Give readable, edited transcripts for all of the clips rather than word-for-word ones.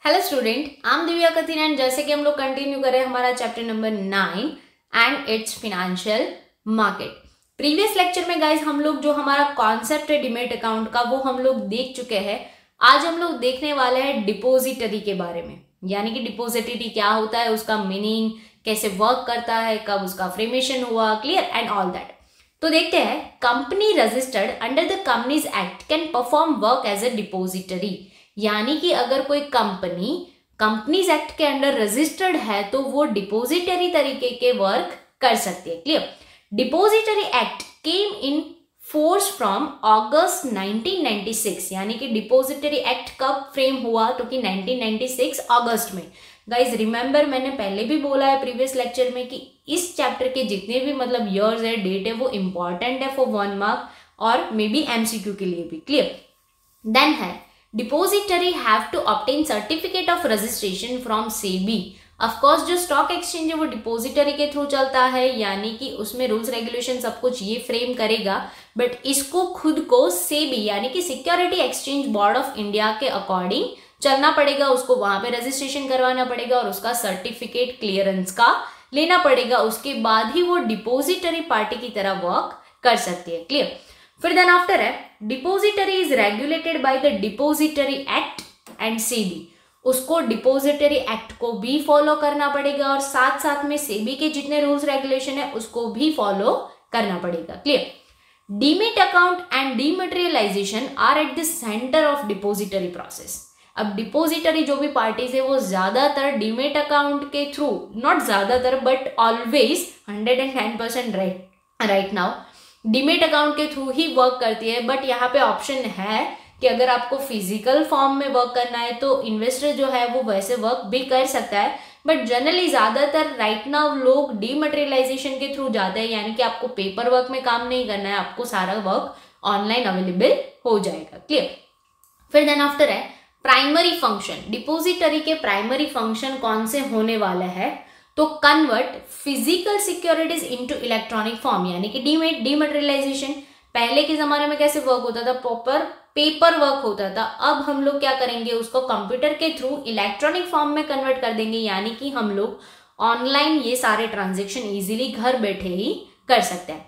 Hello student, I am Divya Kathin and जैसे कि हम लोग कंटिन्यू करें हमारा chapter number 9 and it's financial market. Previous lecture में गाइस हम लोग जो हमारा कॉन्सेप्ट है डीमैट अकाउंट का वो हम लोग देख चुके हैं। आज हम लोग देखने वाले हैं डिपोजिटरी के बारे में, यानी कि डिपोजिटरी क्या होता है, उसका मीनिंग, कैसे वर्क करता है, कब उसका फ्रेमेशन हुआ, क्लियर एंड ऑल दैट। तो देखते हैं, company registered under the companies act can perform work as a depository, यानी कि अगर कोई कंपनीज एक्ट के अंडर रजिस्टर्ड है तो वो डिपोजिटरी तरीके के वर्क कर सकती है। Clear. Depository act came in force from अगस्त 1996, यानी कि डिपोजिटरी एक्ट कब फ्रेम हुआ तो कि 1996 अगस्त में। गाइज रिमेंबर, मैंने पहले भी बोला है प्रीवियस लेक्चर में कि इस चैप्टर के जितने भी मतलब ईयर्स है, डेट है, वो इंपॉर्टेंट है फॉर 1 मार्क और मे बी एमसीक्यू के लिए भी। क्लियर। देन है depository have to obtain certificate of registration from SEBI. Of course जो स्टॉक एक्सचेंज है वो डिपोजिटरी के थ्रू चलता है, यानी कि उसमें रूल्स रेगुलेशन सब कुछ ये फ्रेम करेगा, बट इसको खुद को सेबी यानी कि security exchange board of India के अकॉर्डिंग चलना पड़ेगा, उसको वहां पे रजिस्ट्रेशन करवाना पड़ेगा और उसका सर्टिफिकेट क्लियरेंस का लेना पड़ेगा। उसके बाद ही वो डिपोजिटरी पार्टी की तरह वर्क कर सकती है। क्लियर। फिर देन आफ्टर है depository is regulated by the depository act and SEBI. उसको डिपोजिटरी एक्ट को भी फॉलो करना पड़ेगा और साथ साथ में सेबी के जितने रूल्स रेगुलेशन है उसको भी फॉलो करना पड़ेगा। Clear. Demat account and dematerialisation are at the centre of depository process. अब डिपोजिटरी जो भी पार्टीज है वो ज्यादातर डीमेट अकाउंट के थ्रू, नॉट ज्यादातर but always 110% right now demat account के थ्रू ही वर्क करती है। बट यहाँ पे ऑप्शन है कि अगर आपको फिजिकल फॉर्म में वर्क करना है तो इन्वेस्टर जो है वो वैसे वर्क भी कर सकता है, बट जनरली ज्यादातर राइट नाउ लोग डीमटेरियलाइजेशन के थ्रू जाते हैं, यानी कि आपको पेपर वर्क में काम नहीं करना है, आपको सारा वर्क ऑनलाइन अवेलेबल हो जाएगा। क्लियर। फिर देन आफ्टर है प्राइमरी फंक्शन। डिपोजिटरी के प्राइमरी फंक्शन कौन से होने वाले हैं तो convert physical securities into electronic form, यानी कि डीमटेरियलाइजेशन। पहले के जमाने में कैसे वर्क होता था, प्रॉपर पेपर वर्क होता था, अब हम लोग क्या करेंगे उसको कंप्यूटर के थ्रू इलेक्ट्रॉनिक फॉर्म में कन्वर्ट कर देंगे, यानी कि हम लोग ऑनलाइन ये सारे ट्रांजेक्शन इजीली घर बैठे ही कर सकते हैं।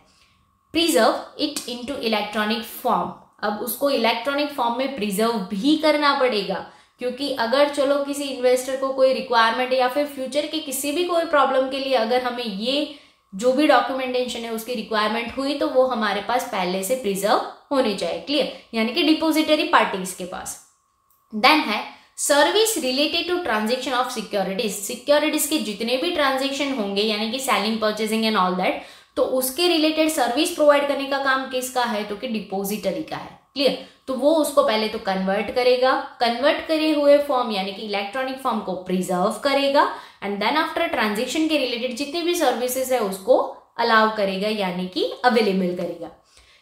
Preserve it into electronic form. अब उसको इलेक्ट्रॉनिक फॉर्म में प्रिजर्व भी करना पड़ेगा, क्योंकि अगर चलो किसी इन्वेस्टर को कोई रिक्वायरमेंट है या फिर फ्यूचर के किसी भी कोई प्रॉब्लम के लिए अगर हमें ये जो भी डॉक्यूमेंटेशन है उसकी रिक्वायरमेंट हुई तो वो हमारे पास पहले से प्रिजर्व होने चाहिए। क्लियर। यानी कि डिपोजिटरी पार्टीज के पास। देन है service related to transaction of securities. Securities के जितने भी ट्रांजेक्शन होंगे, यानी कि selling, purchasing and all that, तो उसके रिलेटेड सर्विस प्रोवाइड करने का काम किसका है तो कि डिपोजिटरी का है। क्लियर। तो वो उसको पहले तो कन्वर्ट करेगा, कन्वर्ट करे हुए फॉर्म यानी कि इलेक्ट्रॉनिक फॉर्म को प्रिजर्व करेगा एंड देन आफ्टर ट्रांजेक्शन के रिलेटेड जितनी भी सर्विसेज है उसको अलाउ करेगा, यानी कि अवेलेबल करेगा।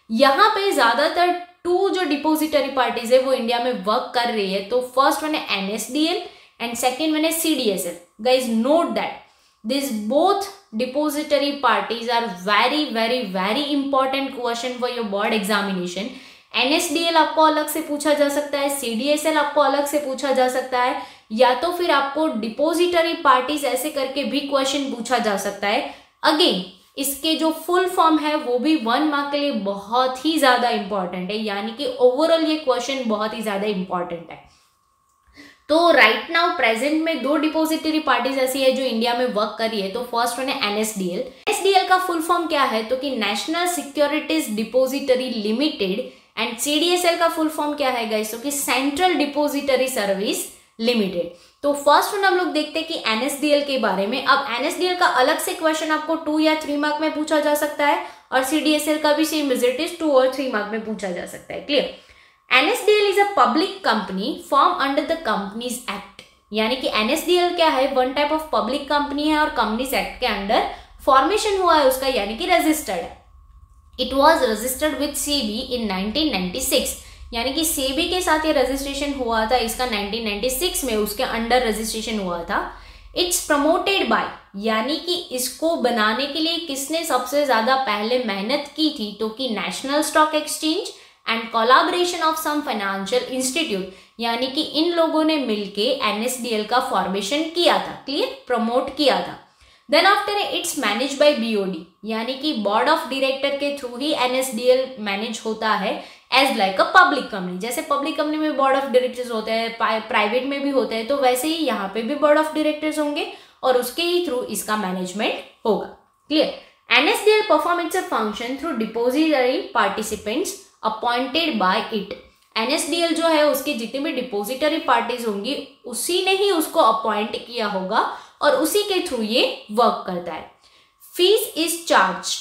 यहाँ पे ज्यादातर 2 जो डिपोजिटरी पार्टीज है वो इंडिया में वर्क कर रही है। तो फर्स्ट वन है एनएसडीएल एंड सेकेंड वन है CDSL. Guys note that this both depository parties are very very very important question for your board examination. NSDL आपको अलग से पूछा जा सकता है, सीडीएसएल आपको अलग से पूछा जा सकता है, या तो फिर आपको डिपोजिटरी पार्टीज ऐसे करके भी क्वेश्चन पूछा जा सकता है। अगेन इसके जो फुल फॉर्म है वो भी 1 मार्क के लिए बहुत ही ज्यादा इंपॉर्टेंट है, यानी कि ओवरऑल ये क्वेश्चन बहुत ही ज्यादा इंपॉर्टेंट है। तो राइट नाउ प्रेजेंट में 2 डिपोजिटरी पार्टीज ऐसी है जो इंडिया में वर्क कर रही है। तो फर्स्ट वन है एनएसडीएल। एनएसडीएल का फुल फॉर्म क्या है तो कि national securities depository limited and CDSL का फुल फॉर्म क्या है गाइस तो कि सेंट्रल डिपोजिटरी सर्विस लिमिटेड। तो फर्स्ट वन हम लोग देखते हैं कि एनएसडीएल के बारे में। अब एनएसडीएल का अलग से क्वेश्चन आपको 2 या 3 मार्क में पूछा जा सकता है और सीडीएसएल का भी सेम इज इट इज 2 और 3 मार्क में पूछा जा सकता है। Clear. NSDL is a public company form under the companies act, यानी कि एनएसडीएल क्या है, one type of public company है और कंपनीज एक्ट के अंडर फॉर्मेशन हुआ है उसका, यानी कि रजिस्टर्ड है। It was registered with SEBI in 1996, यानी कि सेबी के साथ ये रजिस्ट्रेशन हुआ था इसका 1996 में, उसके अंडर रजिस्ट्रेशन हुआ था। इट्स प्रमोटेड बाय, यानी कि इसको बनाने के लिए किसने सबसे ज्यादा पहले मेहनत की थी तो कि national stock exchange and collaboration of some financial institute, यानी कि इन लोगों ने मिलके NSDL का फॉर्मेशन किया था, क्लियर, प्रमोट किया था। Then after it's manage by BOD, यानी कि बोर्ड ऑफ डायरेक्टर के थ्रू ही NSDL मैनेज होता है as like a public company. जैसे पब्लिक कंपनी में बोर्ड ऑफ डायरेक्टर्स होते हैं, प्राइवेट में भी होते हैं, तो वैसे ही यहाँ पे भी बोर्ड ऑफ डायरेक्टर्स होंगे और उसके ही थ्रू इसका मैनेजमेंट होगा, clear. NSDL perform its function through depository participants appointed by it. NSDL जो है उसके जितने भी डिपोजिटरी पार्टीज होंगी उसी ने ही उसको अपॉइंट किया होगा और उसी के थ्रू ये वर्क करता है। Fees is charge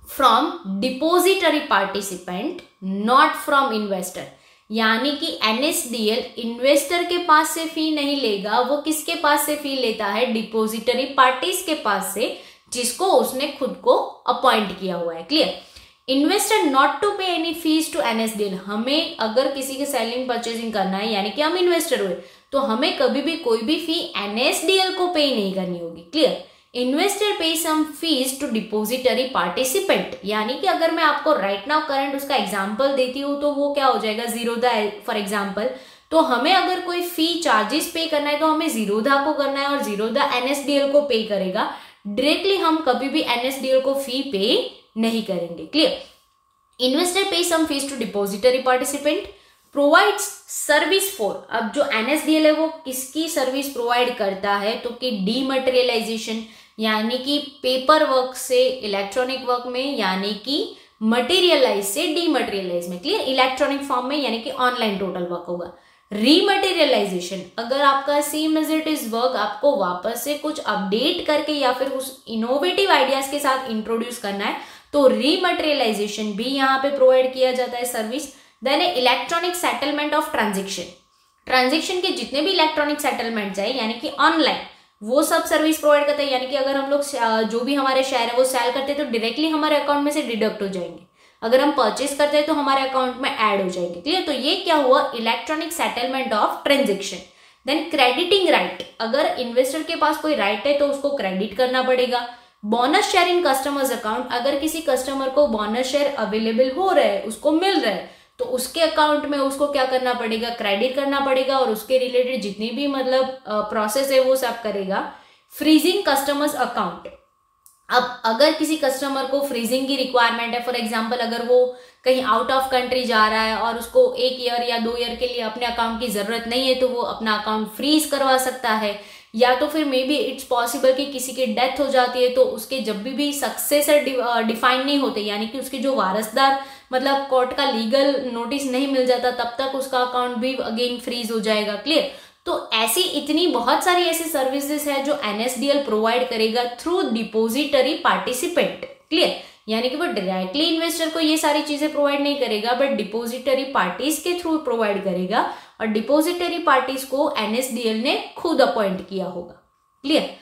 from depository participant not from investor, यानी कि NSDL इन्वेस्टर के पास से फी नहीं लेगा, वो किसके पास से फी लेता है, डिपोजिटरी पार्टीज के पास से, जिसको उसने खुद को अपॉइंट किया हुआ है, क्लियर। इन्वेस्टर नॉट टू पे एनी फीस टू NSDL, हमें अगर किसी के सेलिंग परचेजिंग करना है यानी कि हम इन्वेस्टर हुए तो हमें कभी भी कोई भी फी NSDL को पे नहीं करनी होगी, clear. Investor pay some fees to depository participant, यानी कि अगर मैं आपको राइट नाउ करंट उसका एग्जांपल देती हूँ तो वो क्या हो जाएगा, जीरोधा फॉर एग्जांपल। तो हमें अगर कोई फी चार्जेस पे करना है तो हमें जीरोधा को करना है और जीरोधा NSDL को पे करेगा, डायरेक्टली हम कभी भी NSDL को फी पे नहीं करेंगे, clear. Investor pay some fees to depository participant, provides service for, अब जो NSDL है वो किसकी सर्विस प्रोवाइड करता है, तो कि डीमटेरियलाइजेशन, यानी कि पेपर वर्क से इलेक्ट्रॉनिक वर्क में, यानी कि मटेरियलाइज से डीमटेरियलाइज में, क्लियर, इलेक्ट्रॉनिक फॉर्म में, यानी कि ऑनलाइन टोटल वर्क होगा। रीमटेरियलाइजेशन, अगर आपका same as it is work आपको वापस से कुछ अपडेट करके या फिर उस इनोवेटिव आइडियाज के साथ इंट्रोड्यूस करना है तो रीमटेरियलाइजेशन भी यहाँ पे प्रोवाइड किया जाता है service. Then electronic settlement of transaction, transaction के जितने भी इलेक्ट्रॉनिक सेटलमेंट्स है यानी कि ऑनलाइन, वो सब सर्विस प्रोवाइड करता है। यानी कि अगर हम लोग जो भी हमारे शेयर है वो सेल करते हैं तो डायरेक्टली हमारे अकाउंट में से डिडक्ट हो जाएंगे, अगर हम परचेस करते हैं तो हमारे अकाउंट में ऐड हो जाएंगे, क्लियर। तो ये क्या हुआ, electronic settlement of transaction. Then crediting right, अगर इन्वेस्टर के पास कोई राइट है तो उसको क्रेडिट करना पड़ेगा। Bonus share in customers account, अगर किसी कस्टमर को बोनस शेयर अवेलेबल हो रहा है, उसको मिल रहा है, तो उसके अकाउंट में उसको क्या करना पड़ेगा, क्रेडिट करना पड़ेगा और उसके रिलेटेड जितनी भी मतलब प्रोसेस है वो सब करेगा। फ्रीजिंग कस्टमर्स अकाउंट, अब अगर किसी कस्टमर को फ्रीजिंग की रिक्वायरमेंट है, फॉर एग्जांपल अगर वो कहीं आउट ऑफ कंट्री जा रहा है और उसको 1 ईयर या 2 ईयर के लिए अपने अकाउंट की जरूरत नहीं है तो वो अपना अकाउंट फ्रीज करवा सकता है। या तो फिर मे बी इट्स पॉसिबल कि किसी की डेथ हो जाती है तो उसके जब भी सक्सेसर डिफाइन नहीं होते, यानी कि उसके जो वारसदार मतलब कोर्ट का लीगल नोटिस नहीं मिल जाता, तब तक उसका अकाउंट भी अगेन फ्रीज हो जाएगा, क्लियर। तो ऐसी इतनी बहुत सारी ऐसी सर्विसेज है जो NSDL प्रोवाइड करेगा थ्रू डिपोजिटरी पार्टिसिपेंट, क्लियर। यानी कि वो डायरेक्टली इन्वेस्टर को ये सारी चीजें प्रोवाइड नहीं करेगा बट डिपोजिटरी पार्टीज के थ्रू प्रोवाइड करेगा और डिपोजिटरी पार्टीज को NSDL ने खुद अपॉइंट किया होगा, क्लियर।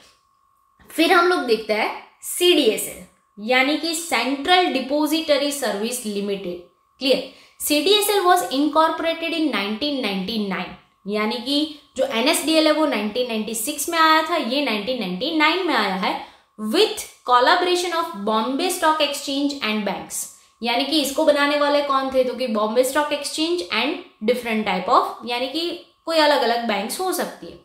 फिर हम लोग देखते हैं CDSL, यानी कि central depository service limited, clear. CDSL was incorporated in 1999, यानी कि जो NSDL है वो 1996 में आया था, ये 1999 में आया है with collaboration of Bombay stock exchange and banks. यानी कि इसको बनाने वाले कौन थे, तो कि Bombay stock exchange and different type of, यानी कि कोई अलग अलग बैंक्स हो सकती है।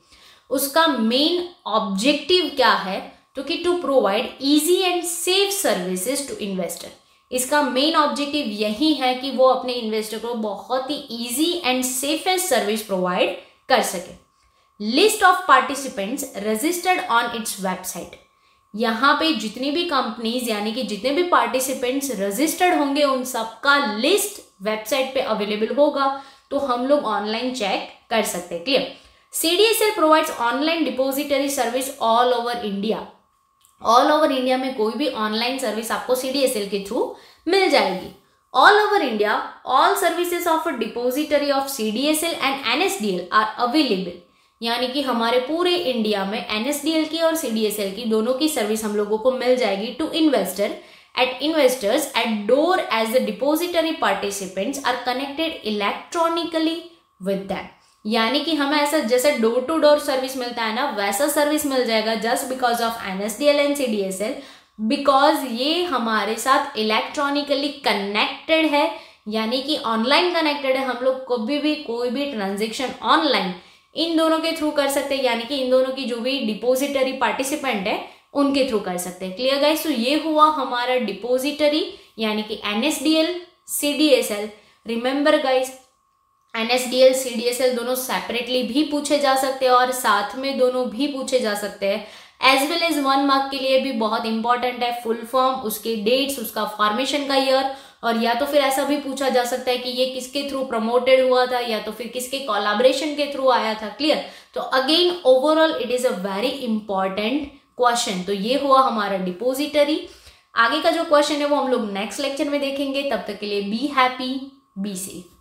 उसका मेन ऑब्जेक्टिव क्या है, तो कि to provide easy and safe services to investor. इसका मेन ऑब्जेक्टिव यही है कि वो अपने इन्वेस्टर को बहुत ही easy and safest service provide कर सके। List of participants registered on its website, यहाँ पे जितनी भी कंपनीज यानी कि जितने भी पार्टिसिपेंट्स रजिस्टर्ड होंगे उन सबका लिस्ट वेबसाइट पे अवेलेबल होगा, तो हम लोग ऑनलाइन चेक कर सकते हैं, clear. CDSL provides online depository service all over India. All over India में कोई भी ऑनलाइन सर्विस आपको CDSL के थ्रू मिल जाएगी। All over India all services of depository of CDSL and NSDL are available, यानी कि हमारे पूरे इंडिया में NSDL की और CDSL की दोनों की सर्विस हम लोगों को मिल जाएगी to investors at door as the depository participants are connected electronically with that. यानी कि हमें ऐसा जैसे डोर टू डोर सर्विस मिलता है ना, वैसा सर्विस मिल जाएगा just because of NSDL and CDSL, because ये हमारे साथ इलेक्ट्रॉनिकली कनेक्टेड है, यानी कि ऑनलाइन कनेक्टेड है, हम लोग कभी भी कोई भी ट्रांजेक्शन ऑनलाइन इन दोनों के थ्रू कर सकते हैं, यानी कि इन दोनों की जो भी डिपोजिटरी पार्टिसिपेंट है उनके थ्रू कर सकते हैं। Clear guys? तो ये हुआ हमारा डिपोजिटरी यानी कि NSDL CDSL। Remember guys, NSDL CDSL दोनों सेपरेटली भी पूछे जा सकते हैं और साथ में दोनों भी पूछे जा सकते हैं। एज वेल एज 1 मार्क के लिए भी बहुत इंपॉर्टेंट है फुल फॉर्म, उसके डेट्स, उसका फॉर्मेशन का ईयर, और या तो फिर ऐसा भी पूछा जा सकता है कि ये किसके थ्रू प्रमोटेड हुआ था या तो फिर किसके कोलैबोरेशन के थ्रू आया था। क्लियर? तो again overall it is a very important question. तो ये हुआ हमारा डिपोजिटरी। आगे का जो क्वेश्चन है वो हम लोग नेक्स्ट लेक्चर में देखेंगे। तब तक के लिए बी हैप्पी, बी सेफ।